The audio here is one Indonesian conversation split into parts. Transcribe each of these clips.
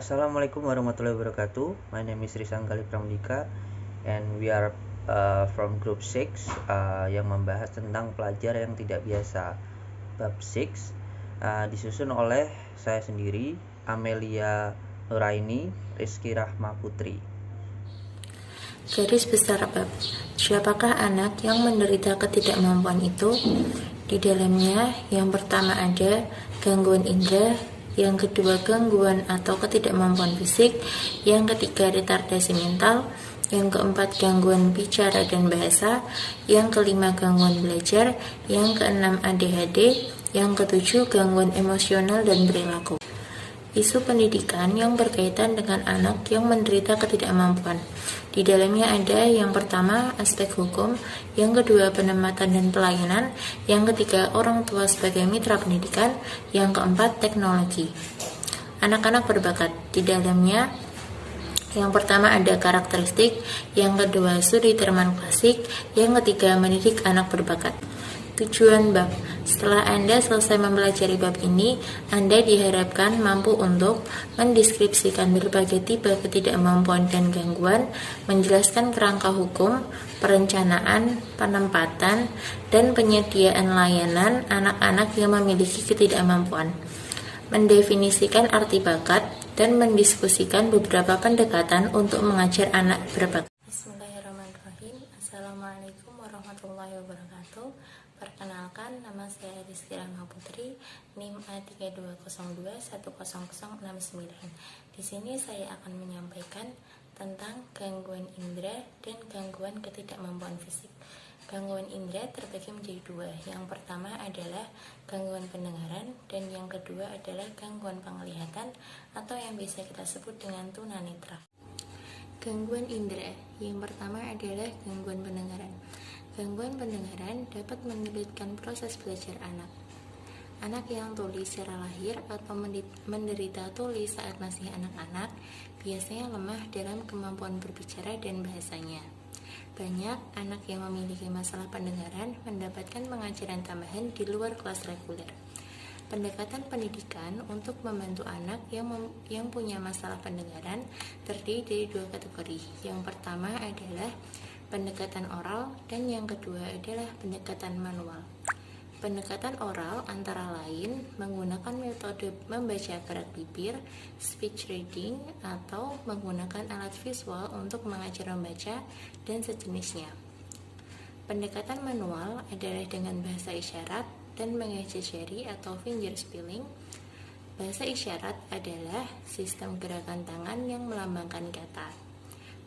Assalamualaikum warahmatullahi wabarakatuh. My name is Rizanggali Pramdika and we are from group 6 yang membahas tentang pelajar yang tidak biasa. Bab 6 disusun oleh saya sendiri, Amelia Nuraini, Rizky Rahma Putri. Garis besar bab. Siapakah anak yang menderita ketidakmampuan itu? Di dalamnya yang pertama ada gangguan indera, yang kedua gangguan atau ketidakmampuan fisik, yang ketiga retardasi mental, yang keempat gangguan bicara dan bahasa, yang kelima gangguan belajar, yang keenam ADHD, yang ketujuh gangguan emosional dan perilaku. Isu pendidikan yang berkaitan dengan anak yang menderita ketidakmampuan. Di dalamnya ada yang pertama aspek hukum, yang kedua penempatan dan pelayanan, yang ketiga orang tua sebagai mitra pendidikan, yang keempat teknologi. Anak-anak berbakat. Di dalamnya yang pertama ada karakteristik, yang kedua studi terman klasik, yang ketiga mendidik anak berbakat. Tujuan bab. Setelah Anda selesai mempelajari bab ini, Anda diharapkan mampu untuk mendeskripsikan berbagai tipe ketidakmampuan dan gangguan, menjelaskan kerangka hukum, perencanaan, penempatan, dan penyediaan layanan anak-anak yang memiliki ketidakmampuan, mendefinisikan arti bakat, dan mendiskusikan beberapa pendekatan untuk mengajar anak berbakat. Bismillahirrahmanirrahim. Assalamualaikum warahmatullahi wabarakatuh. Perkenalkan, nama saya Rizky Rahma Putri, NIM A3202100069. Di sini saya akan menyampaikan tentang gangguan indera dan gangguan ketidakmampuan fisik. Gangguan indera terbagi menjadi dua. Yang pertama adalah gangguan pendengaran dan yang kedua adalah gangguan penglihatan atau yang biasa kita sebut dengan tunanetra. Gangguan indera yang pertama adalah gangguan pendengaran. Gangguan pendengaran dapat menyulitkan proses belajar anak. Anak yang tuli secara lahir atau menderita tuli saat masih anak-anak biasanya lemah dalam kemampuan berbicara dan bahasanya. Banyak anak yang memiliki masalah pendengaran mendapatkan pengajaran tambahan di luar kelas reguler. Pendekatan pendidikan untuk membantu anak yang punya masalah pendengaran terdiri dari dua kategori. Yang pertama adalah pendekatan oral dan yang kedua adalah pendekatan manual. Pendekatan oral antara lain menggunakan metode membaca gerak bibir, speech reading, atau menggunakan alat visual untuk mengajar membaca dan sejenisnya. Pendekatan manual adalah dengan bahasa isyarat dan mengeja jari atau finger spelling. Bahasa isyarat adalah sistem gerakan tangan yang melambangkan kata.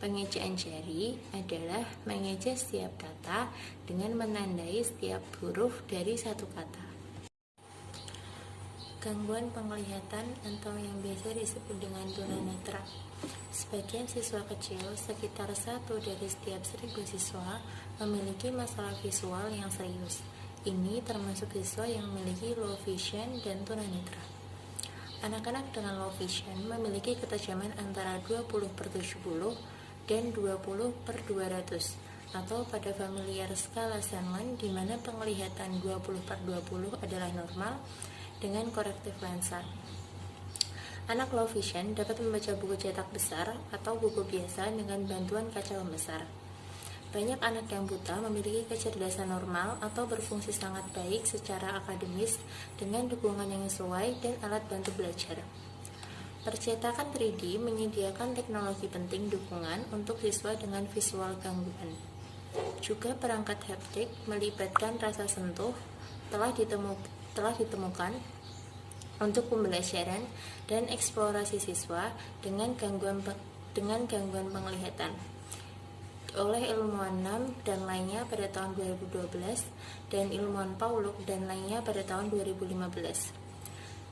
Pengejaan jari adalah mengeja setiap kata dengan menandai setiap huruf dari satu kata. Gangguan penglihatan atau yang biasa disebut dengan tunanetra. Sebagian siswa kecil, sekitar 1 dari setiap 1000 siswa, memiliki masalah visual yang serius. Ini termasuk siswa yang memiliki low vision dan tunanetra. Anak-anak dengan low vision memiliki ketajaman antara 20/70 dan 20/200 atau pada familiar skala Sandland di mana penglihatan 20/20 adalah normal dengan korektif lensa. Anak low vision dapat membaca buku cetak besar atau buku biasa dengan bantuan kaca pembesar. Banyak anak yang buta memiliki kecerdasan normal atau berfungsi sangat baik secara akademis dengan dukungan yang sesuai dan alat bantu belajar. Percetakan 3D menyediakan teknologi penting dukungan untuk siswa dengan visual gangguan. Juga perangkat haptik melibatkan rasa sentuh telah ditemukan untuk pembelajaran dan eksplorasi siswa dengan gangguan penglihatan oleh ilmuwan Nam dan lainnya pada tahun 2012 dan ilmuwan Pauluk dan lainnya pada tahun 2015.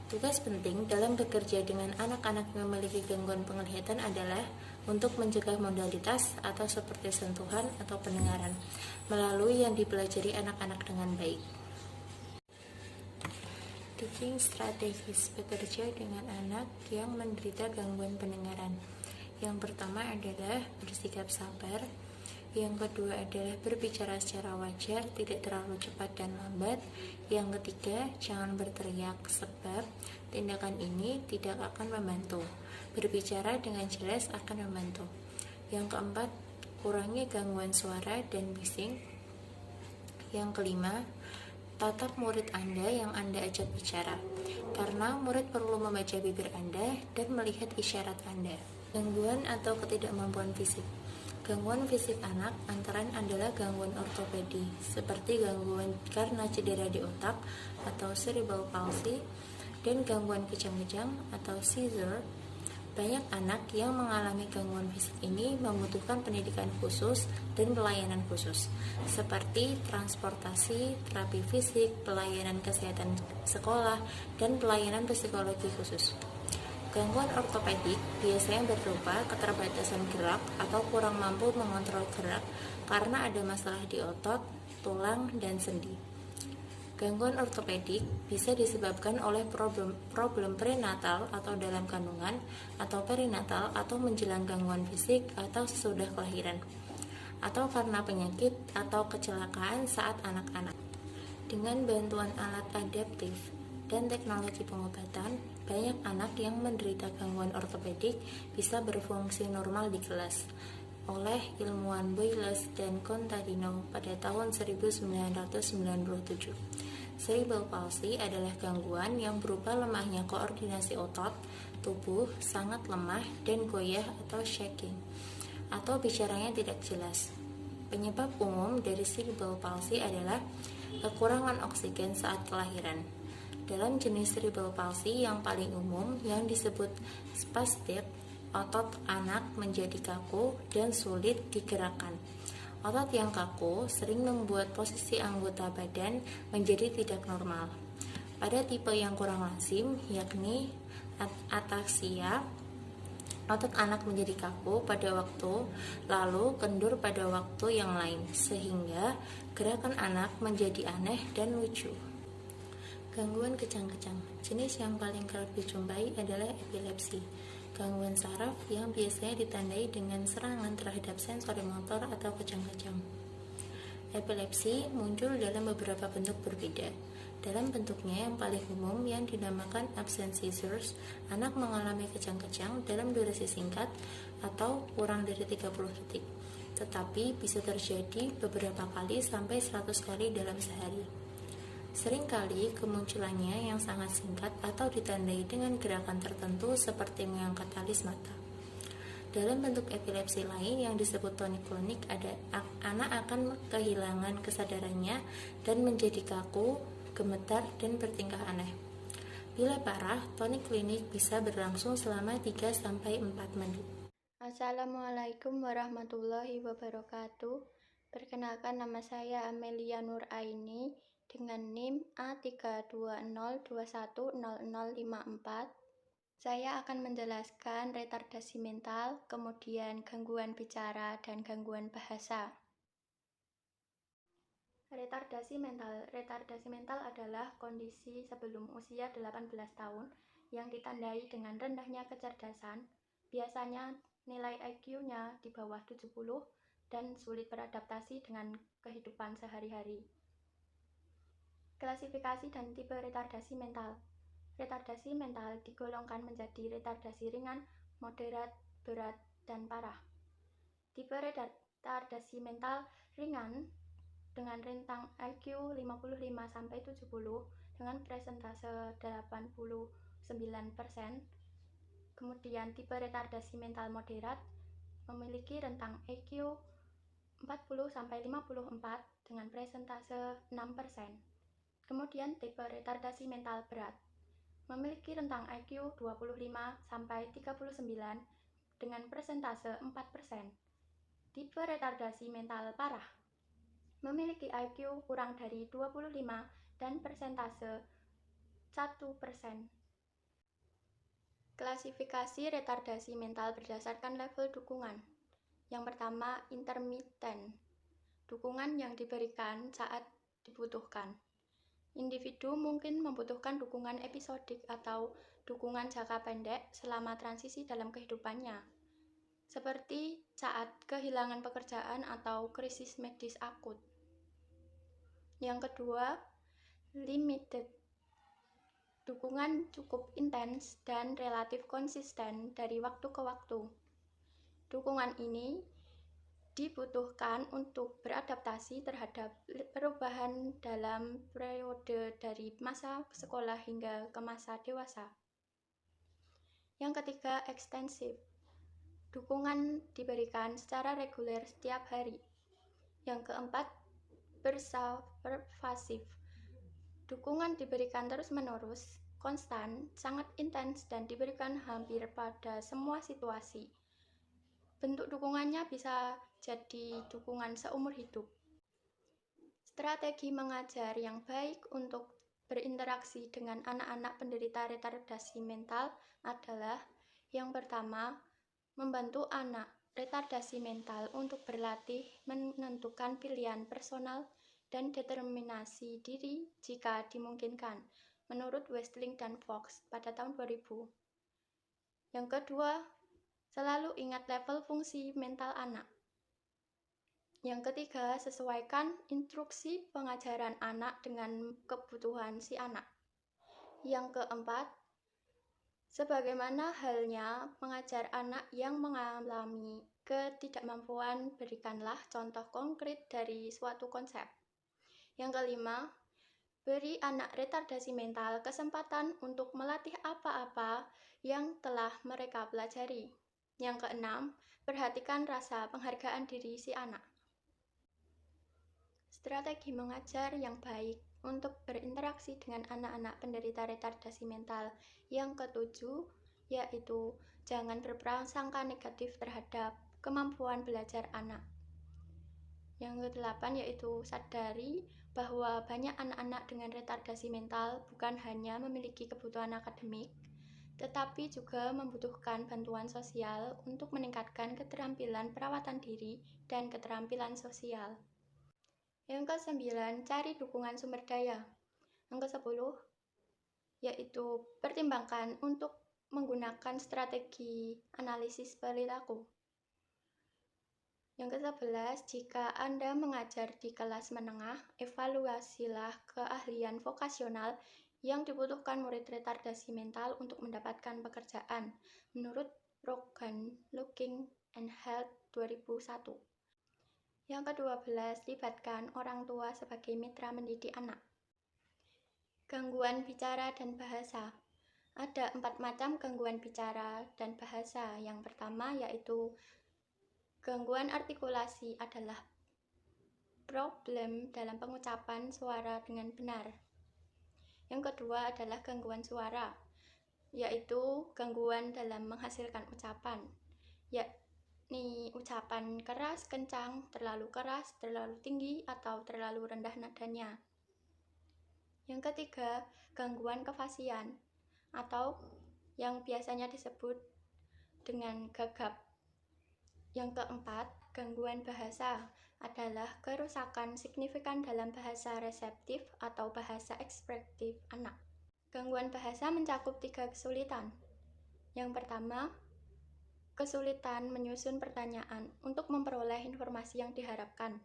Tugas penting dalam bekerja dengan anak-anak yang memiliki gangguan penglihatan adalah untuk mencegah modalitas atau seperti sentuhan atau pendengaran melalui yang dipelajari anak-anak dengan baik. Teaching strategis bekerja dengan anak yang menderita gangguan pendengaran. Yang pertama adalah bersikap sabar. Yang kedua adalah berbicara secara wajar, tidak terlalu cepat dan lambat. Yang ketiga, jangan berteriak sebab tindakan ini tidak akan membantu. Berbicara dengan jelas akan membantu. Yang keempat, kurangi gangguan suara dan bising. Yang kelima, tatap murid Anda yang Anda ajak bicara, karena murid perlu membaca bibir Anda dan melihat isyarat Anda. Gangguan atau ketidakmampuan fisik. Gangguan fisik anak antara adalah gangguan ortopedi, seperti gangguan karena cedera di otak atau cerebral palsy, dan gangguan kejang-kejang atau seizure. Banyak anak yang mengalami gangguan fisik ini membutuhkan pendidikan khusus dan pelayanan khusus, seperti transportasi, terapi fisik, pelayanan kesehatan sekolah, dan pelayanan psikologi khusus. Gangguan ortopedik biasanya berupa keterbatasan gerak atau kurang mampu mengontrol gerak karena ada masalah di otot, tulang, dan sendi. Gangguan ortopedik bisa disebabkan oleh problem prenatal atau dalam kandungan, atau perinatal atau menjelang gangguan fisik atau sesudah kelahiran, atau karena penyakit atau kecelakaan saat anak-anak. Dengan bantuan alat adaptif dan teknologi pengobatan, banyak anak yang menderita gangguan ortopedik bisa berfungsi normal di kelas oleh ilmuwan Boyles dan Contadino pada tahun 1997. Cerebral palsy adalah gangguan yang berupa lemahnya koordinasi otot, tubuh sangat lemah dan goyah atau shaking, atau bicaranya tidak jelas. Penyebab umum dari cerebral palsy adalah kekurangan oksigen saat kelahiran. Dalam jenis cerebral palsy yang paling umum yang disebut spastik, otot anak menjadi kaku dan sulit digerakkan. Otot yang kaku sering membuat posisi anggota badan menjadi tidak normal. Pada tipe yang kurang lazim, yakni ataksia, otot anak menjadi kaku pada waktu, lalu kendur pada waktu yang lain, sehingga gerakan anak menjadi aneh dan lucu. Gangguan kejang-kejang. Jenis yang paling kerap dijumpai adalah epilepsi, gangguan saraf yang biasanya ditandai dengan serangan terhadap sensori motor atau kejang-kejang. Epilepsi muncul dalam beberapa bentuk berbeda. Dalam bentuknya yang paling umum yang dinamakan absent seizures, anak mengalami kejang-kejang dalam durasi singkat atau kurang dari 30 detik, tetapi bisa terjadi beberapa kali sampai 100 kali dalam sehari. Seringkali kemunculannya yang sangat singkat atau ditandai dengan gerakan tertentu seperti mengangkat alis mata. Dalam bentuk epilepsi lain yang disebut tonik-klonik, anak akan kehilangan kesadarannya dan menjadi kaku, gemetar, dan bertingkah aneh. Bila parah, tonik klinik bisa berlangsung selama 3-4 menit. Assalamualaikum warahmatullahi wabarakatuh. Perkenalkan, nama saya Amelia Nur Aini dengan NIM A320210054. Saya akan menjelaskan retardasi mental, kemudian gangguan bicara dan gangguan bahasa. Retardasi mental adalah kondisi sebelum usia 18 tahun yang ditandai dengan rendahnya kecerdasan, biasanya nilai IQ-nya di bawah 70 dan sulit beradaptasi dengan kehidupan sehari-hari. Klasifikasi dan tipe retardasi mental. Retardasi mental digolongkan menjadi retardasi ringan, moderat, berat, dan parah. Tipe retardasi mental ringan dengan rentang IQ 55-70 dengan presentase 89%. Kemudian tipe retardasi mental moderat memiliki rentang IQ 40-54 dengan presentase 6%. Kemudian tipe retardasi mental berat memiliki rentang IQ 25-39 dengan persentase 4%. Tipe retardasi mental parah memiliki IQ kurang dari 25 dan persentase 1%. Klasifikasi retardasi mental berdasarkan level dukungan. Yang pertama, intermittent, dukungan yang diberikan saat dibutuhkan. Individu mungkin membutuhkan dukungan episodik atau dukungan jangka pendek selama transisi dalam kehidupannya, seperti saat kehilangan pekerjaan atau krisis medis akut. Yang kedua, limited, Dukungan cukup intens dan relatif konsisten dari waktu ke waktu. Dukungan ini dibutuhkan untuk beradaptasi terhadap perubahan dalam periode dari masa sekolah hingga ke masa dewasa. Yang ketiga, ekstensif. Dukungan diberikan secara reguler setiap hari. Yang keempat, pervasif. Dukungan diberikan terus-menerus, konstan, sangat intens, dan diberikan hampir pada semua situasi. Bentuk dukungannya bisa jadi dukungan seumur hidup. Strategi mengajar yang baik untuk berinteraksi dengan anak-anak penderita retardasi mental adalah yang pertama, membantu anak retardasi mental untuk berlatih menentukan pilihan personal dan determinasi diri jika dimungkinkan, menurut Westling dan Fox pada tahun 2000. Yang kedua, selalu ingat level fungsi mental anak. Yang ketiga, sesuaikan instruksi pengajaran anak dengan kebutuhan si anak. Yang keempat, sebagaimana halnya mengajar anak yang mengalami ketidakmampuan, berikanlah contoh konkret dari suatu konsep. Yang kelima, beri anak retardasi mental kesempatan untuk melatih apa-apa yang telah mereka pelajari. Yang keenam, perhatikan rasa penghargaan diri si anak. Strategi mengajar yang baik untuk berinteraksi dengan anak-anak penderita retardasi mental. Yang ketujuh, yaitu jangan berprasangka negatif terhadap kemampuan belajar anak. Yang kedelapan yaitu sadari bahwa banyak anak-anak dengan retardasi mental bukan hanya memiliki kebutuhan akademik, tetapi juga membutuhkan bantuan sosial untuk meningkatkan keterampilan perawatan diri dan keterampilan sosial. Yang ke-9, cari dukungan sumber daya. Yang ke-10, yaitu pertimbangkan untuk menggunakan strategi analisis perilaku. Yang ke-11, jika Anda mengajar di kelas menengah, evaluasilah keahlian vokasional yang dibutuhkan murid retardasi mental untuk mendapatkan pekerjaan, menurut Rogan Looking and Health 2001. Yang ke-12, libatkan orang tua sebagai mitra mendidik anak. Gangguan bicara dan bahasa. Ada 4 macam gangguan bicara dan bahasa. Yang pertama yaitu gangguan artikulasi adalah problem dalam pengucapan suara dengan benar. Yang kedua adalah gangguan suara, yaitu gangguan dalam menghasilkan ucapan, yakni ucapan keras, kencang, terlalu keras, terlalu tinggi, atau terlalu rendah nadanya. Yang ketiga, gangguan kefasian, atau yang biasanya disebut dengan gagap. Yang keempat, gangguan bahasa adalah kerusakan signifikan dalam bahasa reseptif atau bahasa ekspresif anak. Gangguan bahasa mencakup 3 kesulitan. Yang pertama, kesulitan menyusun pertanyaan untuk memperoleh informasi yang diharapkan.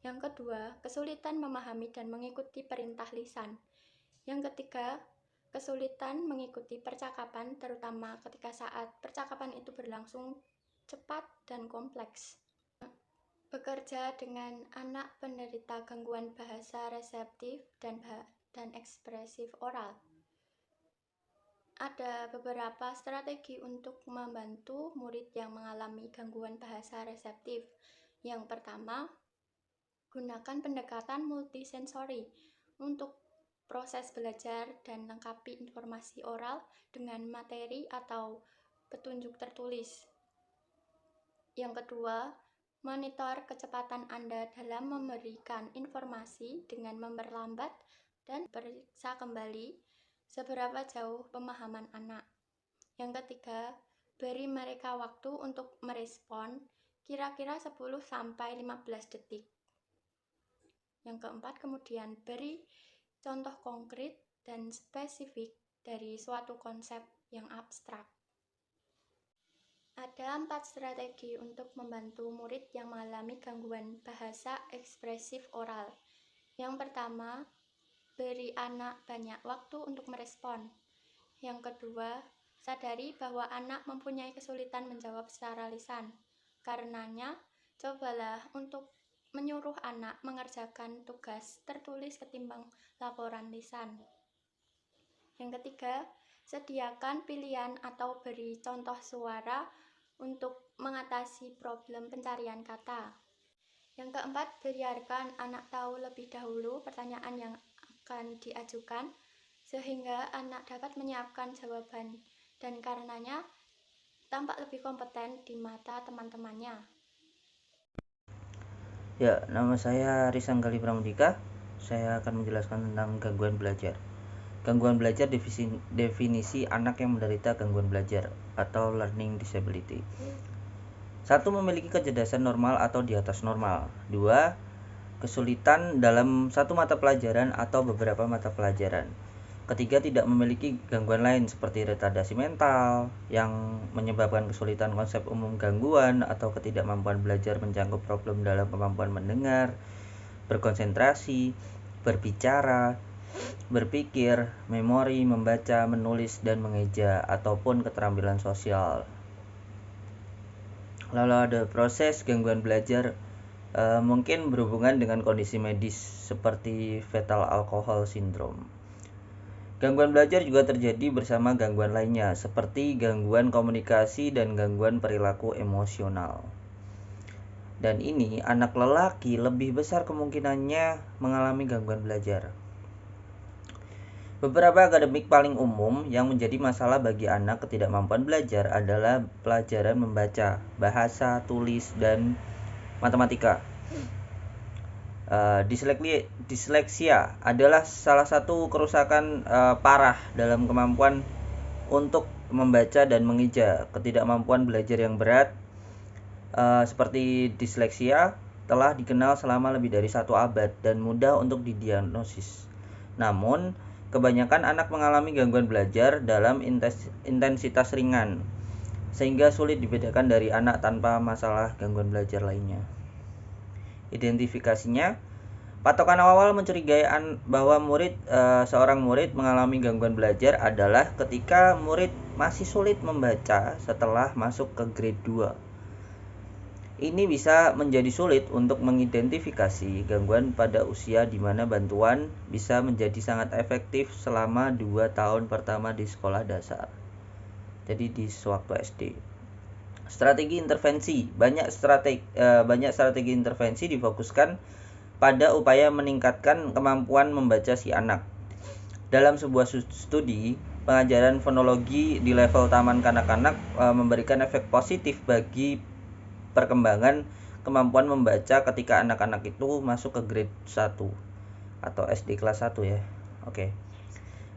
Yang kedua, kesulitan memahami dan mengikuti perintah lisan. Yang ketiga, kesulitan mengikuti percakapan, terutama ketika saat percakapan itu berlangsung cepat dan kompleks. Bekerja dengan anak penderita gangguan bahasa reseptif dan ekspresif oral. Ada beberapa strategi untuk membantu murid yang mengalami gangguan bahasa reseptif. Yang pertama, gunakan pendekatan multisensori untuk proses belajar dan lengkapi informasi oral dengan materi atau petunjuk tertulis. Yang kedua, monitor kecepatan Anda dalam memberikan informasi dengan memperlambat dan periksa kembali seberapa jauh pemahaman anak. Yang ketiga, beri mereka waktu untuk merespon kira-kira 10-15 detik. Yang keempat, kemudian beri contoh konkret dan spesifik dari suatu konsep yang abstrak. Ada 4 strategi untuk membantu murid yang mengalami gangguan bahasa ekspresif oral. Yang pertama, beri anak banyak waktu untuk merespon. Yang kedua, sadari bahwa anak mempunyai kesulitan menjawab secara lisan. Karenanya, cobalah untuk menyuruh anak mengerjakan tugas tertulis ketimbang laporan lisan. Yang ketiga, sediakan pilihan atau beri contoh suara untuk mengatasi problem pencarian kata. Yang keempat, biarkan anak tahu lebih dahulu pertanyaan yang akan diajukan sehingga anak dapat menyiapkan jawaban dan karenanya tampak lebih kompeten di mata teman-temannya. Ya, nama saya Risanggali Pramudika. Saya akan menjelaskan tentang gangguan belajar. Gangguan belajar definisi anak yang menderita gangguan belajar atau learning disability. 1. Memiliki kecerdasan normal atau di atas normal. 2. Kesulitan dalam satu mata pelajaran atau beberapa mata pelajaran. 3. Tidak memiliki gangguan lain seperti retardasi mental yang menyebabkan kesulitan konsep umum gangguan atau ketidakmampuan belajar mencakup problem dalam kemampuan mendengar, berkonsentrasi, berbicara, berpikir, memori, membaca, menulis, dan mengeja, ataupun keterampilan sosial. Lalu ada proses gangguan belajar mungkin berhubungan dengan kondisi medis seperti fetal alcohol syndrome. Gangguan belajar juga terjadi bersama gangguan lainnya seperti gangguan komunikasi dan gangguan perilaku emosional. Dan ini anak lelaki lebih besar kemungkinannya mengalami gangguan belajar. Beberapa akademik paling umum yang menjadi masalah bagi anak ketidakmampuan belajar adalah pelajaran membaca, bahasa, tulis, dan matematika. Disleksia adalah salah satu kerusakan parah dalam kemampuan untuk membaca dan mengeja. Ketidakmampuan belajar yang berat seperti disleksia telah dikenal selama lebih dari 1 abad dan mudah untuk didiagnosis. Namun, kebanyakan anak mengalami gangguan belajar dalam intensitas ringan, sehingga sulit dibedakan dari anak tanpa masalah gangguan belajar lainnya. Identifikasinya, patokan awal mencurigai bahwa seorang murid mengalami gangguan belajar adalah ketika murid masih sulit membaca setelah masuk ke grade 2. Ini bisa menjadi sulit untuk mengidentifikasi gangguan pada usia di mana bantuan bisa menjadi sangat efektif selama 2 tahun pertama di sekolah dasar. Jadi di sewaktu SD. Strategi intervensi. Banyak strategi intervensi difokuskan pada upaya meningkatkan kemampuan membaca si anak. Dalam sebuah studi, pengajaran fonologi di level taman kanak-kanak memberikan efek positif bagi perkembangan kemampuan membaca ketika anak-anak itu masuk ke grade 1 atau SD kelas 1 ya. Oke.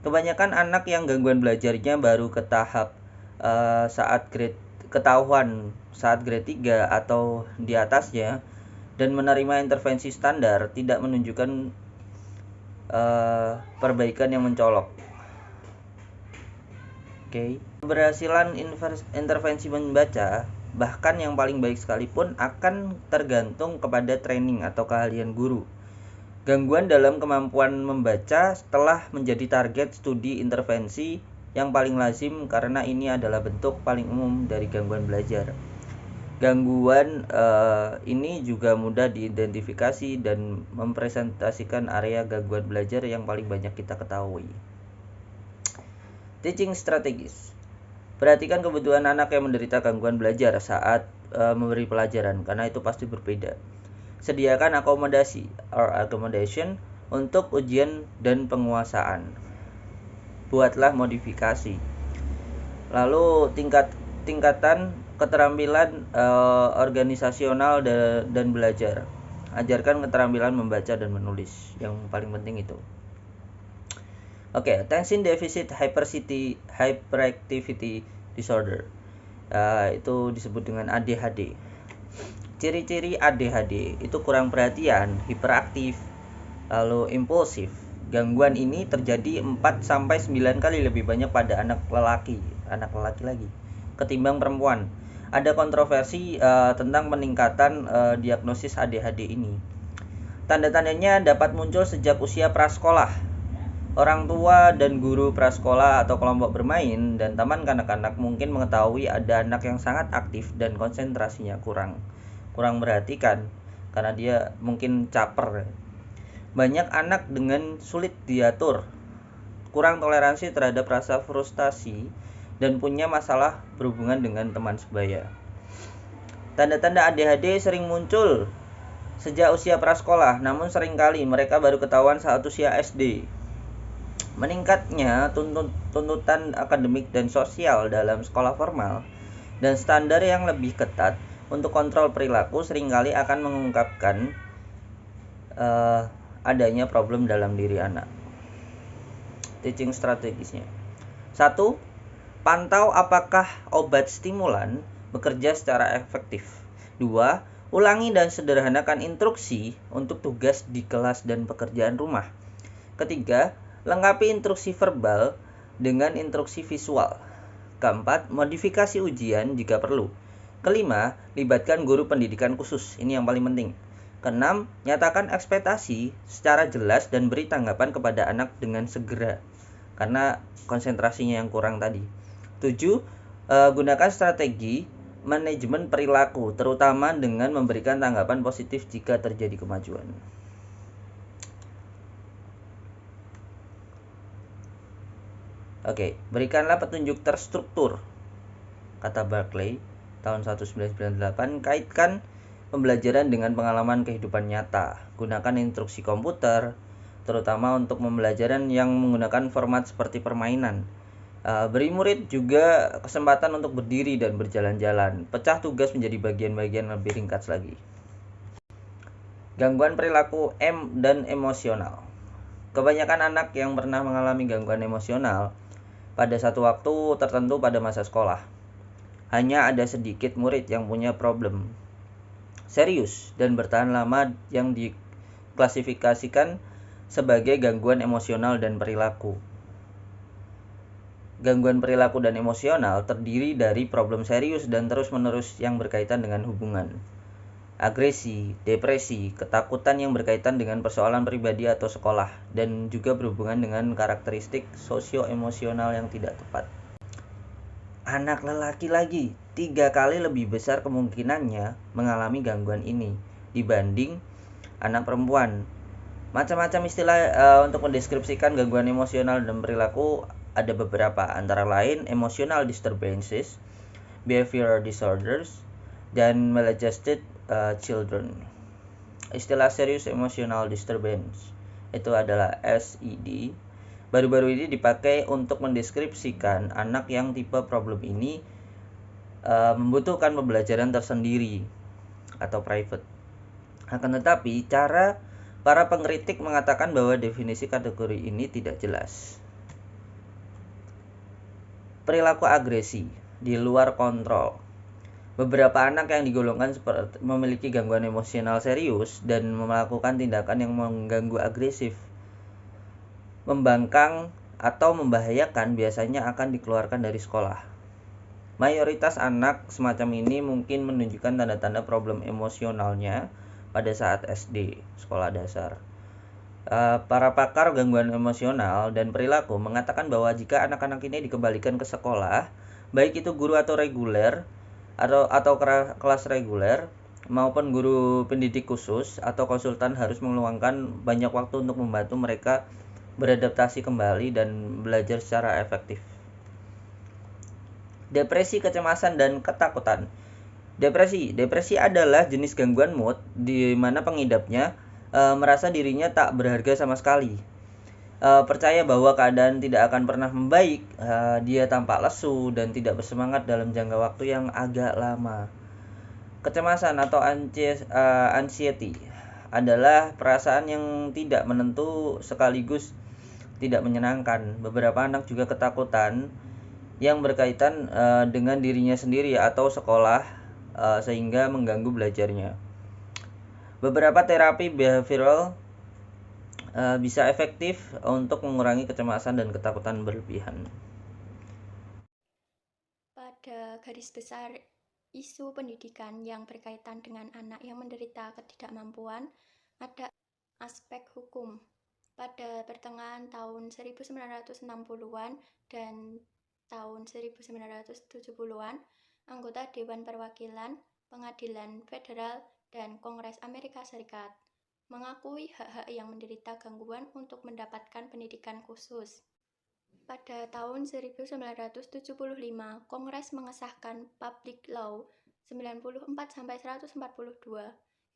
Kebanyakan anak yang gangguan belajarnya baru ketahuan saat grade 3 atau di atasnya dan menerima intervensi standar tidak menunjukkan perbaikan yang mencolok. Oke. Keberhasilan intervensi membaca bahkan yang paling baik sekalipun akan tergantung kepada training atau keahlian guru. Gangguan dalam kemampuan membaca telah menjadi target studi intervensi yang paling lazim karena ini adalah bentuk paling umum dari gangguan belajar. Gangguan ini juga mudah diidentifikasi dan mempresentasikan area gangguan belajar yang paling banyak kita ketahui. Teaching strategies. Perhatikan kebutuhan anak yang menderita gangguan belajar saat memberi pelajaran, karena itu pasti berbeda. Sediakan accommodation untuk ujian dan penguasaan. Buatlah modifikasi. Lalu tingkatan keterampilan organisasional dan belajar. Ajarkan keterampilan membaca dan menulis, yang paling penting itu. Oke, attention deficit hyperactivity disorder. Itu disebut dengan ADHD. Ciri-ciri ADHD itu kurang perhatian, hiperaktif, lalu impulsif. Gangguan ini terjadi 4-9 kali lebih banyak pada anak lelaki lagi ketimbang perempuan. Ada kontroversi tentang peningkatan diagnosis ADHD ini. Tanda-tandanya dapat muncul sejak usia prasekolah. Orang tua dan guru prasekolah atau kelompok bermain dan taman kanak-kanak mungkin mengetahui ada anak yang sangat aktif dan konsentrasinya kurang perhatikan karena dia mungkin caper. Banyak anak dengan sulit diatur, kurang toleransi terhadap rasa frustasi, dan punya masalah berhubungan dengan teman sebaya. Tanda-tanda ADHD sering muncul sejak usia prasekolah, namun seringkali mereka baru ketahuan saat usia SD. Meningkatnya tuntutan akademik dan sosial dalam sekolah formal dan standar yang lebih ketat untuk kontrol perilaku seringkali akan mengungkapkan adanya problem dalam diri anak. Teaching strategisnya. 1. Pantau apakah obat stimulan bekerja secara efektif. 2. Ulangi dan sederhanakan instruksi untuk tugas di kelas dan pekerjaan rumah. Ketiga, lengkapi instruksi verbal dengan instruksi visual. Keempat, modifikasi ujian jika perlu. Kelima, libatkan guru pendidikan khusus. Ini yang paling penting. Keenam, nyatakan ekspektasi secara jelas dan beri tanggapan kepada anak dengan segera karena konsentrasinya yang kurang tadi. 7. Gunakan strategi manajemen perilaku, terutama dengan memberikan tanggapan positif jika terjadi kemajuan. Oke, berikanlah petunjuk terstruktur, kata Barclay tahun 1998. Kaitkan pembelajaran dengan pengalaman kehidupan nyata. Gunakan instruksi komputer, terutama untuk pembelajaran yang menggunakan format seperti permainan. Beri murid juga kesempatan untuk berdiri dan berjalan-jalan. Pecah tugas menjadi bagian-bagian lebih ringkas lagi. Gangguan perilaku dan emosional. Kebanyakan anak yang pernah mengalami gangguan emosional pada satu waktu tertentu pada masa sekolah. Hanya ada sedikit murid yang punya problem serius dan bertahan lama yang diklasifikasikan sebagai gangguan emosional dan perilaku. Gangguan perilaku dan emosional terdiri dari problem serius dan terus-menerus yang berkaitan dengan hubungan, agresi, depresi, ketakutan yang berkaitan dengan persoalan pribadi atau sekolah, dan juga berhubungan dengan karakteristik sosio-emosional yang tidak tepat. Anak lelaki lagi 3 kali lebih besar kemungkinannya mengalami gangguan ini dibanding anak perempuan. Macam-macam istilah untuk mendeskripsikan gangguan emosional dan perilaku ada beberapa, antara lain emotional disturbances, behavioral disorders, dan maladjusted children. Istilah serious emotional disturbance itu adalah SED. Baru-baru ini dipakai untuk mendeskripsikan anak yang tipe problem ini membutuhkan pembelajaran tersendiri atau private. Akan tetapi, para pengkritik mengatakan bahwa definisi kategori ini tidak jelas. Perilaku agresi di luar kontrol. Beberapa anak yang digolongkan memiliki gangguan emosional serius dan melakukan tindakan yang mengganggu agresif, membangkang, atau membahayakan biasanya akan dikeluarkan dari sekolah. Mayoritas anak semacam ini mungkin menunjukkan tanda-tanda problem emosionalnya pada saat SD, sekolah dasar. Para pakar gangguan emosional dan perilaku mengatakan bahwa jika anak-anak ini dikembalikan ke sekolah, baik itu guru atau reguler atau kelas reguler maupun guru pendidik khusus atau konsultan harus meluangkan banyak waktu untuk membantu mereka beradaptasi kembali dan belajar secara efektif. Depresi, kecemasan, dan ketakutan. Depresi adalah jenis gangguan mood di mana pengidapnya merasa dirinya tak berharga sama sekali. Percaya bahwa keadaan tidak akan pernah membaik, dia tampak lesu dan tidak bersemangat dalam jangka waktu yang agak lama. Kecemasan atau anxiety adalah perasaan yang tidak menentu sekaligus tidak menyenangkan. Beberapa anak juga ketakutan yang berkaitan dengan dirinya sendiri atau sekolah sehingga mengganggu belajarnya. Beberapa terapi behavioral bisa efektif untuk mengurangi kecemasan dan ketakutan berlebihan. Pada garis besar, isu pendidikan yang berkaitan dengan anak yang menderita ketidakmampuan ada aspek hukum. Pada pertengahan tahun 1960-an dan tahun 1970-an, anggota Dewan Perwakilan, Pengadilan Federal, dan Kongres Amerika Serikat mengakui hak-hak yang menderita gangguan untuk mendapatkan pendidikan khusus. Pada tahun 1975, Kongres mengesahkan Public Law 94-142,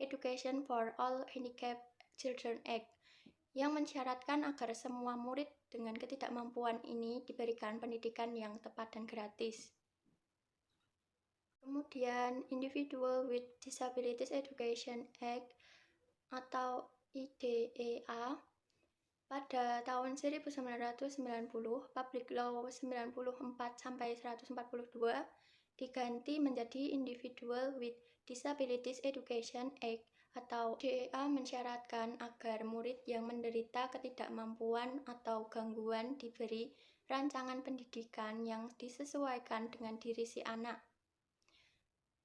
Education for All Handicapped Children Act, yang mensyaratkan agar semua murid dengan ketidakmampuan ini diberikan pendidikan yang tepat dan gratis. Kemudian, Individual with Disabilities Education Act atau IDEA pada tahun 1990, Public Law 94-142 diganti menjadi Individual with Disabilities Education Act atau IDEA mensyaratkan agar murid yang menderita ketidakmampuan atau gangguan diberi rancangan pendidikan yang disesuaikan dengan diri si anak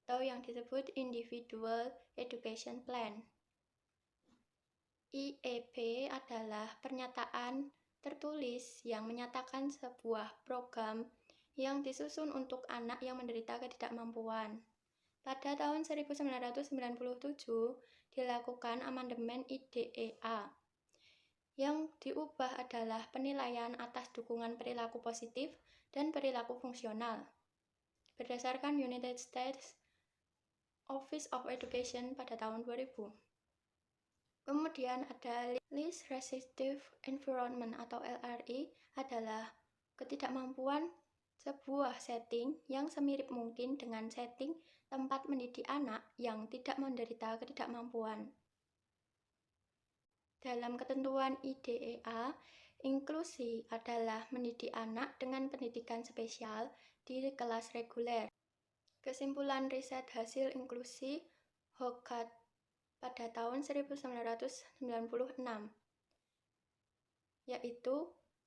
atau yang disebut Individual Education Plan. IEP adalah pernyataan tertulis yang menyatakan sebuah program yang disusun untuk anak yang menderita ketidakmampuan. Pada tahun 1997, dilakukan amandemen IDEA. Yang diubah adalah penilaian atas dukungan perilaku positif dan perilaku fungsional. Berdasarkan United States Office of Education pada tahun 2000. Kemudian ada Least Restrictive Environment atau LRE adalah ketidakmampuan sebuah setting yang semirip mungkin dengan setting tempat mendidik anak yang tidak menderita ketidakmampuan. Dalam ketentuan IDEA, inklusi adalah mendidik anak dengan pendidikan spesial di kelas reguler. Kesimpulan riset hasil inklusi Hogat pada tahun 1996, yaitu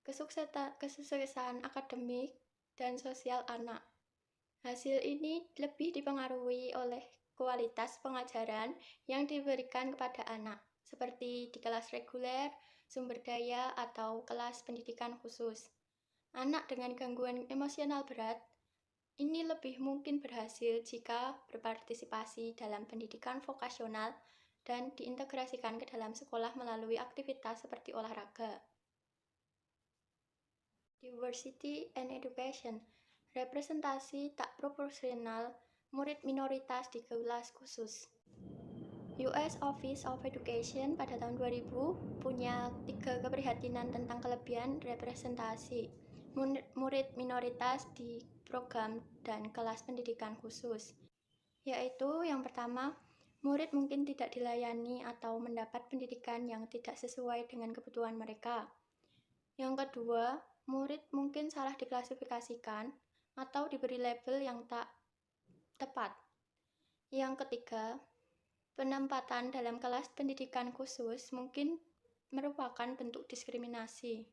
kesuksesan akademik dan sosial anak. Hasil ini lebih dipengaruhi oleh kualitas pengajaran yang diberikan kepada anak, seperti di kelas reguler, sumber daya, atau kelas pendidikan khusus. Anak dengan gangguan emosional berat ini lebih mungkin berhasil jika berpartisipasi dalam pendidikan vokasional dan diintegrasikan ke dalam sekolah melalui aktivitas seperti olahraga. Diversity and Education, representasi tak proporsional murid minoritas di kelas khusus. US Office of Education pada tahun 2000 punya 3 keprihatinan tentang kelebihan representasi murid minoritas di program dan kelas pendidikan khusus, yaitu yang pertama, murid mungkin tidak dilayani atau mendapat pendidikan yang tidak sesuai dengan kebutuhan mereka. Yang kedua, murid mungkin salah diklasifikasikan atau diberi label yang tak tepat. Yang ketiga, penempatan dalam kelas pendidikan khusus mungkin merupakan bentuk diskriminasi.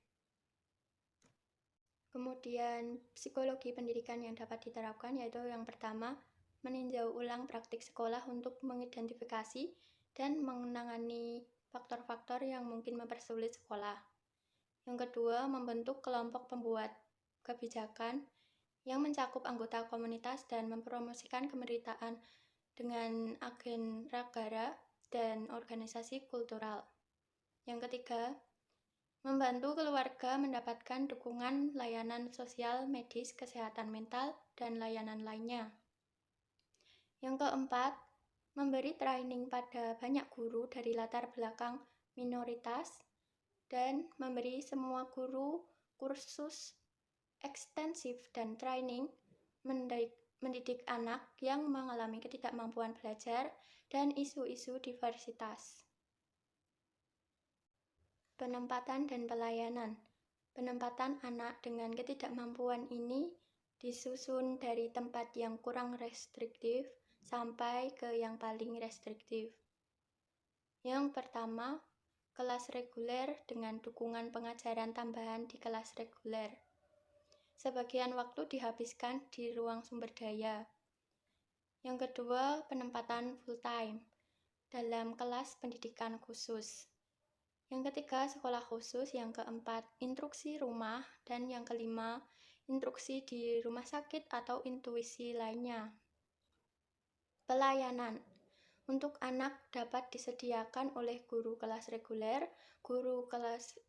Kemudian, psikologi pendidikan yang dapat diterapkan yaitu yang pertama, meninjau ulang praktik sekolah untuk mengidentifikasi dan menangani faktor-faktor yang mungkin mempersulit sekolah. Yang kedua, membentuk kelompok pembuat kebijakan yang mencakup anggota komunitas dan mempromosikan kemiritaan dengan agen negara dan organisasi kultural. Yang ketiga, membantu keluarga mendapatkan dukungan layanan sosial, medis, kesehatan mental, dan layanan lainnya. Yang keempat, memberi training pada banyak guru dari latar belakang minoritas dan memberi semua guru kursus ekstensif dan training mendidik anak yang mengalami ketidakmampuan belajar dan isu-isu diversitas. Penempatan dan pelayanan. Penempatan anak dengan ketidakmampuan ini disusun dari tempat yang kurang restriktif sampai ke yang paling restriktif. Yang pertama, kelas reguler dengan dukungan pengajaran tambahan di kelas reguler. Sebagian waktu dihabiskan di ruang sumber daya. Yang kedua, penempatan full time dalam kelas pendidikan khusus. Yang ketiga, sekolah khusus. Yang keempat, instruksi rumah. Dan yang kelima, instruksi di rumah sakit atau intuisi lainnya. Pelayanan untuk anak dapat disediakan oleh guru kelas reguler, guru kelas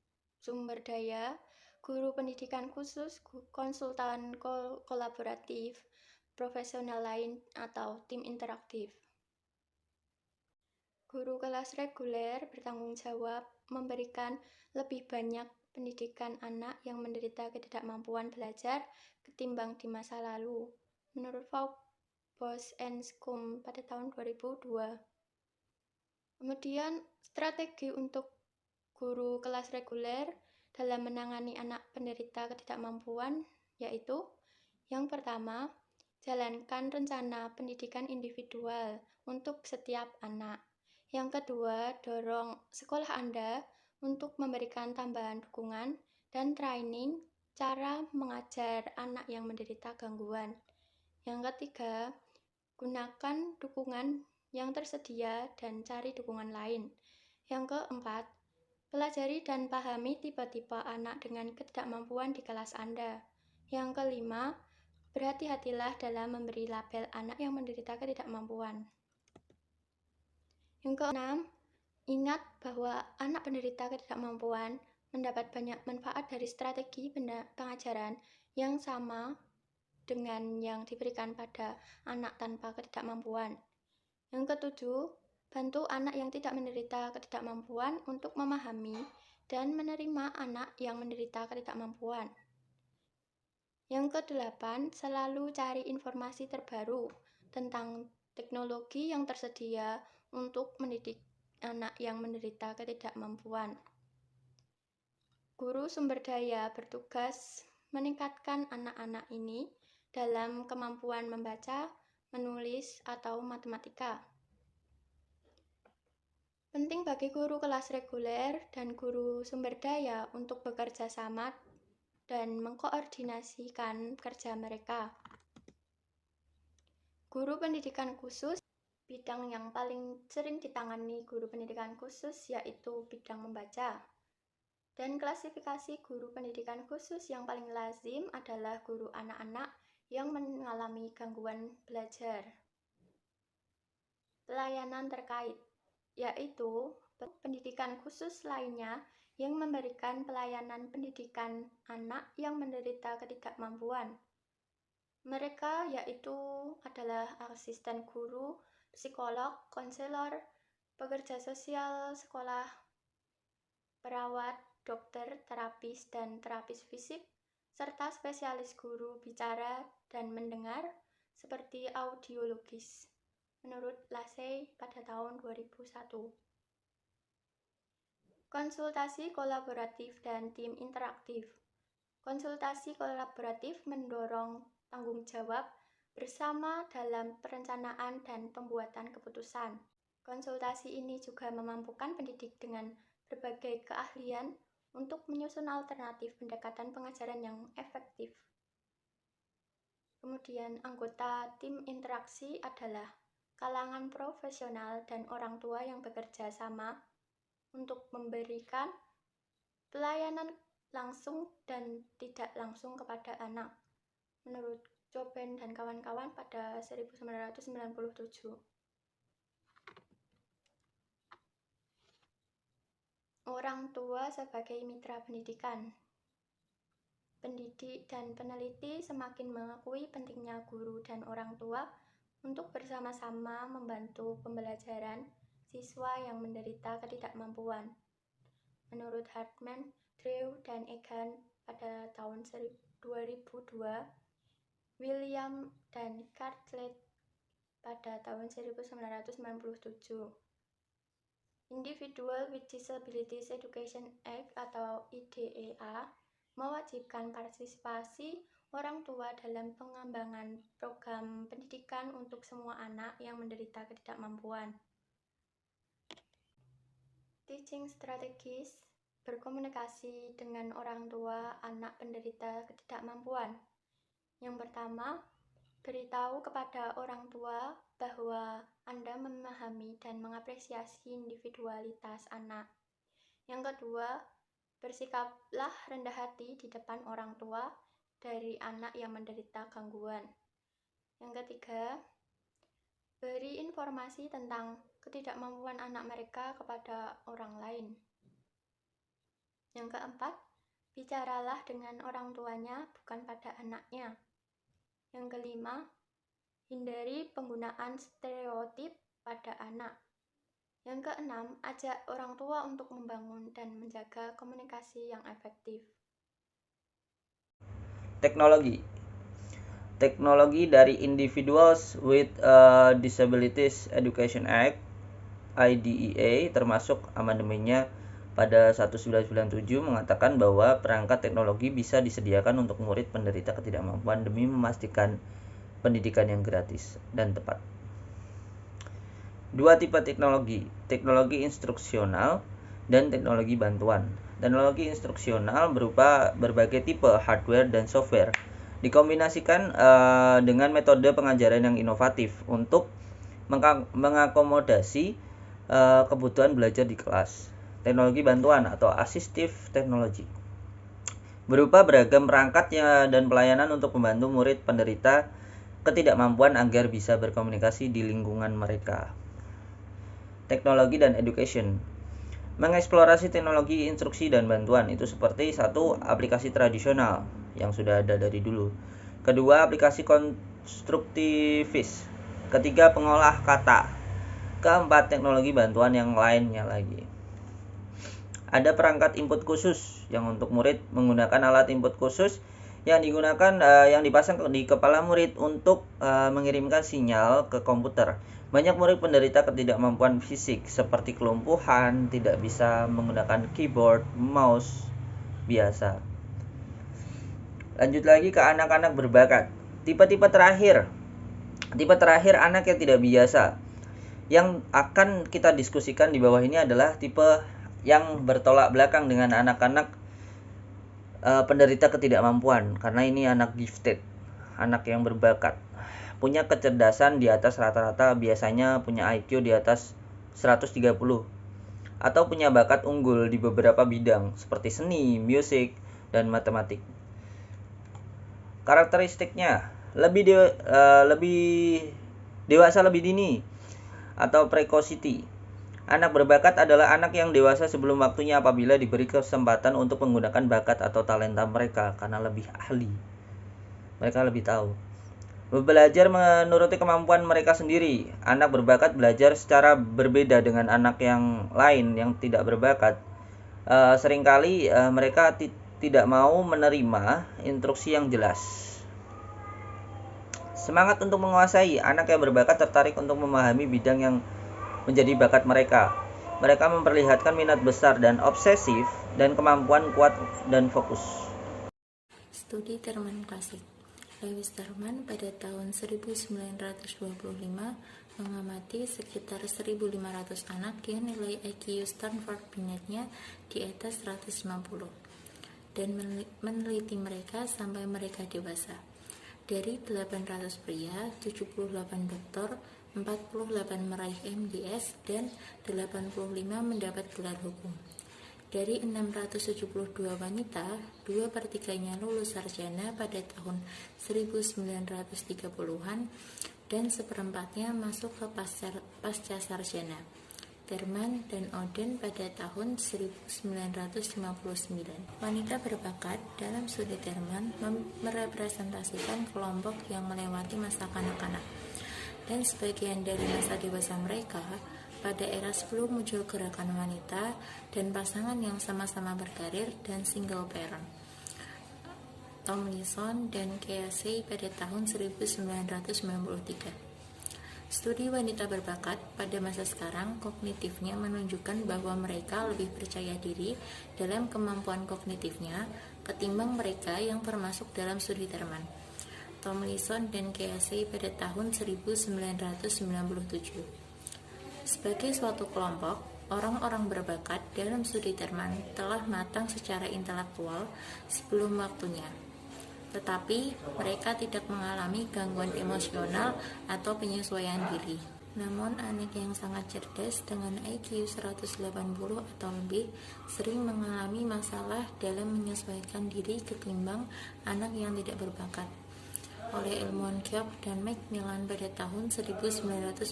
sumber daya, guru pendidikan khusus, konsultan kolaboratif, profesional lain, atau tim interaktif. Guru kelas reguler bertanggung jawab memberikan lebih banyak pendidikan anak yang menderita ketidakmampuan belajar ketimbang di masa lalu, menurut Bos and Scum pada tahun 2002. Kemudian, strategi untuk guru kelas reguler dalam menangani anak penderita ketidakmampuan yaitu yang pertama, jalankan rencana pendidikan individual untuk setiap anak. Yang kedua, dorong sekolah Anda untuk memberikan tambahan dukungan dan training cara mengajar anak yang menderita gangguan. Yang ketiga, gunakan dukungan yang tersedia dan cari dukungan lain. Yang keempat, pelajari dan pahami tipe-tipe anak dengan ketidakmampuan di kelas Anda. Yang kelima, berhati-hatilah dalam memberi label anak yang menderita ketidakmampuan. Yang keenam, ingat bahwa anak penderita ketidakmampuan mendapat banyak manfaat dari strategi pengajaran yang sama dengan yang diberikan pada anak tanpa ketidakmampuan. Yang ketujuh, bantu anak yang tidak menderita ketidakmampuan untuk memahami dan menerima anak yang menderita ketidakmampuan. Yang kedelapan, selalu cari informasi terbaru tentang teknologi yang tersedia untuk mendidik anak yang menderita ketidakmampuan. Guru sumber daya bertugas meningkatkan anak-anak ini dalam kemampuan membaca, menulis, atau matematika. Penting bagi guru kelas reguler dan guru sumber daya untuk bekerja sama dan mengkoordinasikan kerja mereka. Guru pendidikan khusus, bidang yang paling sering ditangani guru pendidikan khusus yaitu bidang membaca. Dan klasifikasi guru pendidikan khusus yang paling lazim adalah guru anak-anak yang mengalami gangguan belajar. Pelayanan terkait, yaitu pendidikan khusus lainnya yang memberikan pelayanan pendidikan anak yang menderita ketidakmampuan. Mereka yaitu adalah asisten guru, psikolog, konselor, pekerja sosial sekolah, perawat, dokter, terapis, dan terapis fisik, serta spesialis guru bicara dan mendengar seperti audiologis, menurut Lassey pada tahun 2001. Konsultasi kolaboratif dan tim interaktif. Konsultasi kolaboratif mendorong tanggung jawab bersama dalam perencanaan dan pembuatan keputusan. Konsultasi ini juga memampukan pendidik dengan berbagai keahlian untuk menyusun alternatif pendekatan pengajaran yang efektif. Kemudian anggota tim interaksi adalah kalangan profesional dan orang tua yang bekerja sama untuk memberikan pelayanan langsung dan tidak langsung kepada anak, menurut Chopin dan kawan-kawan pada 1997. Orang tua sebagai mitra pendidikan. Pendidik dan peneliti semakin mengakui pentingnya guru dan orang tua untuk bersama-sama membantu pembelajaran siswa yang menderita ketidakmampuan. Menurut Hartman, Drew, dan Egan pada tahun 2002, William dan Cartlett pada tahun 1997. Individual with Disabilities Education Act atau IDEA mewajibkan partisipasi orang tua dalam pengembangan program pendidikan untuk semua anak yang menderita ketidakmampuan. Teaching strategies, berkomunikasi dengan orang tua anak penderita ketidakmampuan. Yang pertama, beritahu kepada orang tua bahwa Anda memahami dan mengapresiasi individualitas anak. Yang kedua, bersikaplah rendah hati di depan orang tua dari anak yang menderita gangguan. Yang ketiga, beri informasi tentang ketidakmampuan anak mereka kepada orang lain. Yang keempat, bicaralah dengan orang tuanya, bukan pada anaknya. Yang kelima, hindari penggunaan stereotip pada anak. Yang keenam, ajak orang tua untuk membangun dan menjaga komunikasi yang efektif. Teknologi dari Individuals with Disabilities Education Act (IDEA) termasuk amandemennya pada 1997 mengatakan bahwa perangkat teknologi bisa disediakan untuk murid penderita ketidakmampuan demi memastikan pendidikan yang gratis dan tepat. Dua tipe teknologi, teknologi instruksional dan teknologi bantuan. Teknologi instruksional berupa berbagai tipe hardware dan software dikombinasikan dengan metode pengajaran yang inovatif untuk mengakomodasi kebutuhan belajar di kelas. Teknologi bantuan atau assistive technology berupa beragam perangkat dan pelayanan untuk membantu murid penderita ketidakmampuan agar bisa berkomunikasi di lingkungan mereka. Teknologi dan education mengeksplorasi teknologi instruksi dan bantuan itu seperti satu, aplikasi tradisional yang sudah ada dari dulu. Kedua, aplikasi konstruktivis. Ketiga, pengolah kata. Keempat, teknologi bantuan yang lainnya lagi. Ada perangkat input khusus yang untuk murid menggunakan alat input khusus yang digunakan yang dipasang di kepala murid untuk mengirimkan sinyal ke komputer. Banyak murid penderita ketidakmampuan fisik seperti kelumpuhan tidak bisa menggunakan keyboard, mouse biasa. Lanjut lagi ke anak-anak berbakat. Tipe terakhir anak yang tidak biasa. Yang akan kita diskusikan di bawah ini adalah tipe yang bertolak belakang dengan anak-anak penderita ketidakmampuan, karena ini anak gifted, anak yang berbakat, punya kecerdasan di atas rata-rata, biasanya punya IQ di atas 130 atau punya bakat unggul di beberapa bidang seperti seni, musik, dan matematik. Karakteristiknya lebih dewasa lebih dini atau precocity. Anak berbakat adalah anak yang dewasa sebelum waktunya apabila diberi kesempatan untuk menggunakan bakat atau talenta mereka karena lebih ahli. Mereka lebih tahu. Belajar menuruti kemampuan mereka sendiri. Anak berbakat belajar secara berbeda dengan anak yang lain yang tidak berbakat. Seringkali mereka tidak mau menerima instruksi yang jelas. Semangat untuk menguasai. Anak yang berbakat tertarik untuk memahami bidang yang menjadi bakat mereka. Mereka memperlihatkan minat besar dan obsesif dan kemampuan kuat dan fokus. Studi Terman klasik. Lewis Terman pada tahun 1925 mengamati sekitar 1.500 anak yang nilai IQ Stanford Binet-nya di atas 150 dan meneliti mereka sampai mereka dewasa. Dari 800 pria, 78 doktor, 48 meraih MDS, dan 85 mendapat gelar hukum. Dari 672 wanita, 2/3-nya lulus sarjana pada tahun 1930-an dan seperempatnya masuk ke pasca sarjana. Terman dan Oden pada tahun 1959. Wanita berbakat dalam studi Terman merepresentasikan kelompok yang melewati masa kanak-kanak dan sebagian dari masa dewasa mereka pada era sebelum muncul gerakan wanita dan pasangan yang sama-sama berkarir dan single parent. Tomlinson dan Casey pada tahun 1993. Studi wanita berbakat pada masa sekarang kognitifnya menunjukkan bahwa mereka lebih percaya diri dalam kemampuan kognitifnya ketimbang mereka yang termasuk dalam studi Terman. Tomlinson dan Casey pada tahun 1997. Sebagai suatu kelompok, orang-orang berbakat dalam studi Terman telah matang secara intelektual sebelum waktunya, tetapi mereka tidak mengalami gangguan emosional atau penyesuaian diri. Namun, anak yang sangat cerdas dengan IQ 180 atau lebih sering mengalami masalah dalam menyesuaikan diri ketimbang anak yang tidak berbakat. Oleh ilmuwan Keough dan Macmillan pada tahun 1996.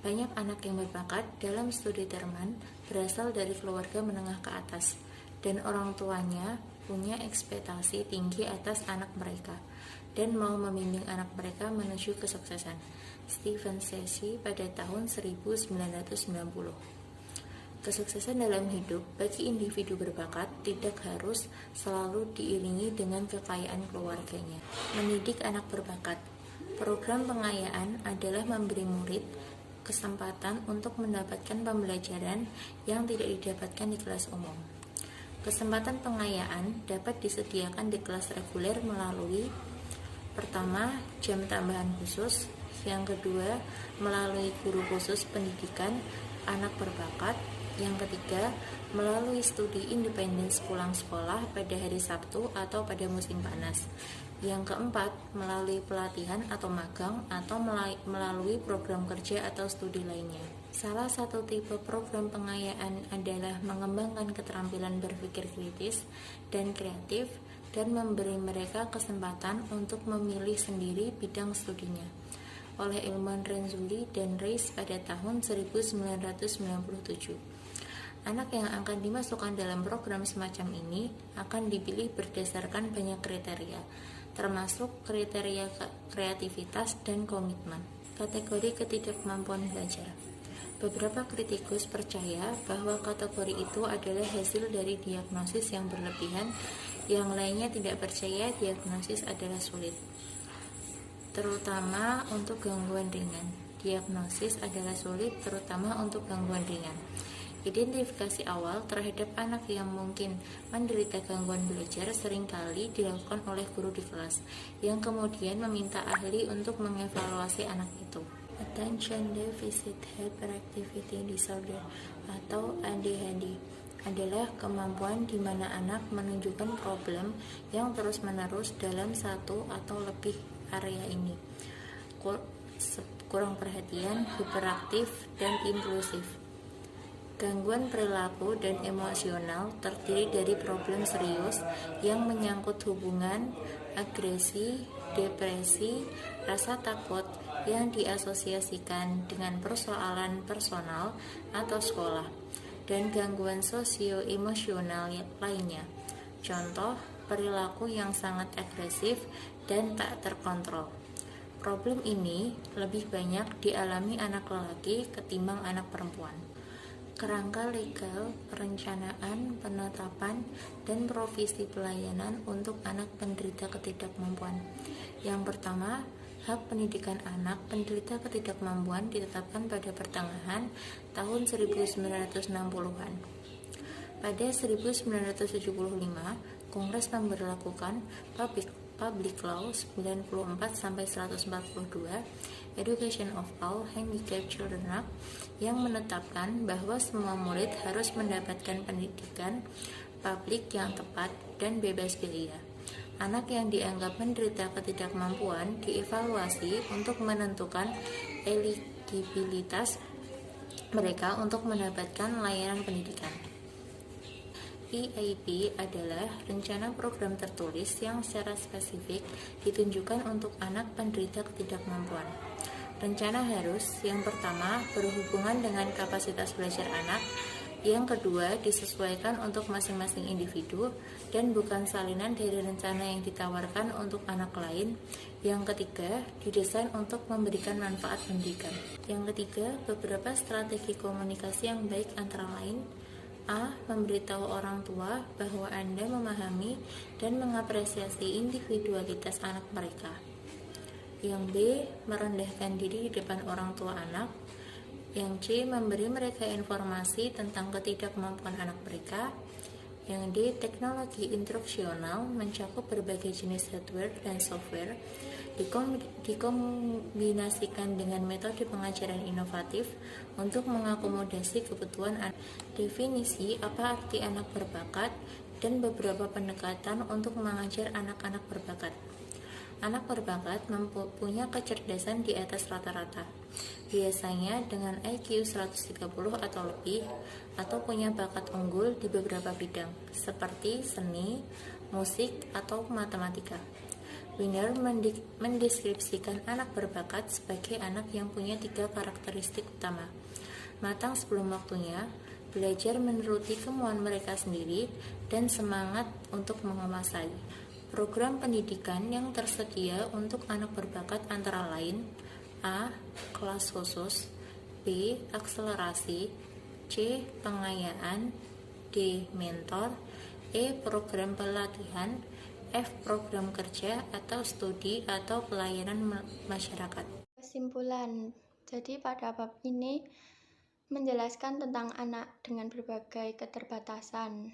Banyak anak yang berbakat dalam studi Terman berasal dari keluarga menengah ke atas, dan orang tuanya punya ekspektasi tinggi atas anak mereka dan mau membimbing anak mereka menuju kesuksesan. Stephen Ceci pada tahun 1990. Kesuksesan dalam hidup bagi individu berbakat tidak harus selalu diiringi dengan kekayaan keluarganya. Mendidik anak berbakat. Program pengayaan adalah memberi murid kesempatan untuk mendapatkan pembelajaran yang tidak didapatkan di kelas umum. Kesempatan pengayaan dapat disediakan di kelas reguler melalui pertama, jam tambahan khusus, yang kedua, melalui guru khusus pendidikan anak berbakat, yang ketiga, melalui studi independen pulang sekolah pada hari Sabtu atau pada musim panas, yang keempat, melalui pelatihan atau magang atau melalui program kerja atau studi lainnya. Salah satu tipe program pengayaan adalah mengembangkan keterampilan berpikir kritis dan kreatif dan memberi mereka kesempatan untuk memilih sendiri bidang studinya. Oleh ilmuwan Renzulli dan Reis pada tahun 1997. Anak yang akan dimasukkan dalam program semacam ini akan dipilih berdasarkan banyak kriteria, termasuk kriteria kreativitas dan komitmen. Kategori ketidakmampuan belajar. Beberapa kritikus percaya bahwa kategori itu adalah hasil dari diagnosis yang berlebihan, yang lainnya tidak percaya diagnosis adalah sulit, terutama untuk gangguan ringan. Diagnosis adalah sulit, terutama untuk gangguan ringan. Identifikasi awal terhadap anak yang mungkin menderita gangguan belajar seringkali dilakukan oleh guru di kelas, yang kemudian meminta ahli untuk mengevaluasi anak itu. Attention Deficit Hyperactivity Disorder atau ADHD adalah kemampuan di mana anak menunjukkan problem yang terus-menerus dalam satu atau lebih area ini. Kurang perhatian, hiperaktif, dan impulsif. Gangguan perilaku dan emosional terdiri dari problem serius yang menyangkut hubungan, agresi, depresi, rasa takut yang diasosiasikan dengan persoalan personal atau sekolah, dan gangguan sosio-emosional lainnya. Contoh, perilaku yang sangat agresif dan tak terkontrol. Problem ini lebih banyak dialami anak lelaki ketimbang anak perempuan. Kerangka legal, perencanaan, penetapan, dan provisi pelayanan untuk anak penderita ketidakmampuan. Yang pertama, hak pendidikan anak penderita ketidakmampuan ditetapkan pada pertengahan tahun 1960-an. Pada 1975, Kongres memberlakukan Public Law 94-142 Education of All Handicapped Children Act yang menetapkan bahwa semua murid harus mendapatkan pendidikan publik yang tepat dan bebas biaya. Anak yang dianggap menderita ketidakmampuan dievaluasi untuk menentukan eligibilitas mereka untuk mendapatkan layanan pendidikan. EAP adalah rencana program tertulis yang secara spesifik ditunjukkan untuk anak penderita ketidakmampuan. Rencana harus, yang pertama, berhubungan dengan kapasitas belajar anak, yang kedua, disesuaikan untuk masing-masing individu, dan bukan salinan dari rencana yang ditawarkan untuk anak lain. Yang ketiga, didesain untuk memberikan manfaat pendidikan. Yang ketiga, beberapa strategi komunikasi yang baik antara lain: A. Memberitahu orang tua bahwa Anda memahami dan mengapresiasi individualitas anak mereka. Yang B. Merendahkan diri di depan orang tua anak. Yang C. Memberi mereka informasi tentang ketidakmampuan anak mereka. Yang D. Teknologi instruksional mencakup berbagai jenis hardware dan software, dikombinasikan dengan metode pengajaran inovatif untuk mengakomodasi kebutuhan anak. Definisi apa arti anak berbakat dan beberapa pendekatan untuk mengajar anak-anak berbakat. Anak berbakat mempunyai kecerdasan di atas rata-rata, biasanya dengan IQ 130 atau lebih, atau punya bakat unggul di beberapa bidang, seperti seni, musik, atau matematika. Wiener mendeskripsikan anak berbakat sebagai anak yang punya 3 karakteristik utama: matang sebelum waktunya, belajar menuruti kemauan mereka sendiri, dan semangat untuk menguasai. Program pendidikan yang tersedia untuk anak berbakat antara lain: A. Kelas khusus, B. Akselerasi, C. Pengayaan, D. Mentor, E. Program pelatihan, F. Program kerja atau studi atau pelayanan masyarakat. Kesimpulan, jadi pada bab ini menjelaskan tentang anak dengan berbagai keterbatasan,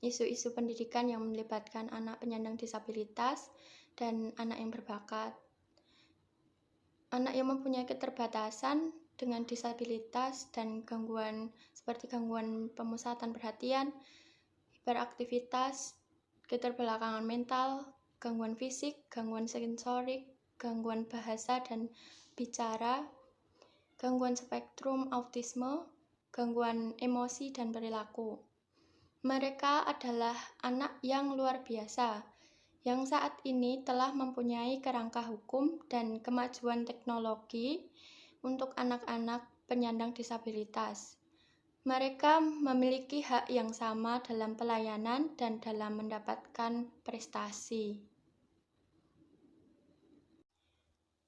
isu-isu pendidikan yang melibatkan anak penyandang disabilitas dan anak yang berbakat. Anak yang mempunyai keterbatasan dengan disabilitas dan gangguan seperti gangguan pemusatan perhatian, hiperaktivitas, keterbelakangan mental, gangguan fisik, gangguan sensorik, gangguan bahasa dan bicara, gangguan spektrum autisme, gangguan emosi dan perilaku. Mereka adalah anak yang luar biasa, yang saat ini telah mempunyai kerangka hukum dan kemajuan teknologi untuk anak-anak penyandang disabilitas. Mereka memiliki hak yang sama dalam pelayanan dan dalam mendapatkan prestasi.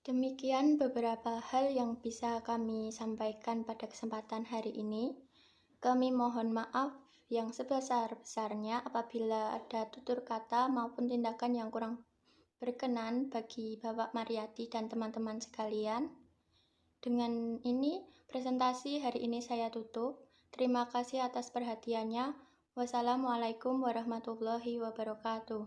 Demikian beberapa hal yang bisa kami sampaikan pada kesempatan hari ini. Kami mohon maaf yang sebesar-besarnya apabila ada tutur kata maupun tindakan yang kurang berkenan bagi Bapak Mariyati dan teman-teman sekalian. Dengan ini, presentasi hari ini saya tutup. Terima kasih atas perhatiannya. Wassalamualaikum warahmatullahi wabarakatuh.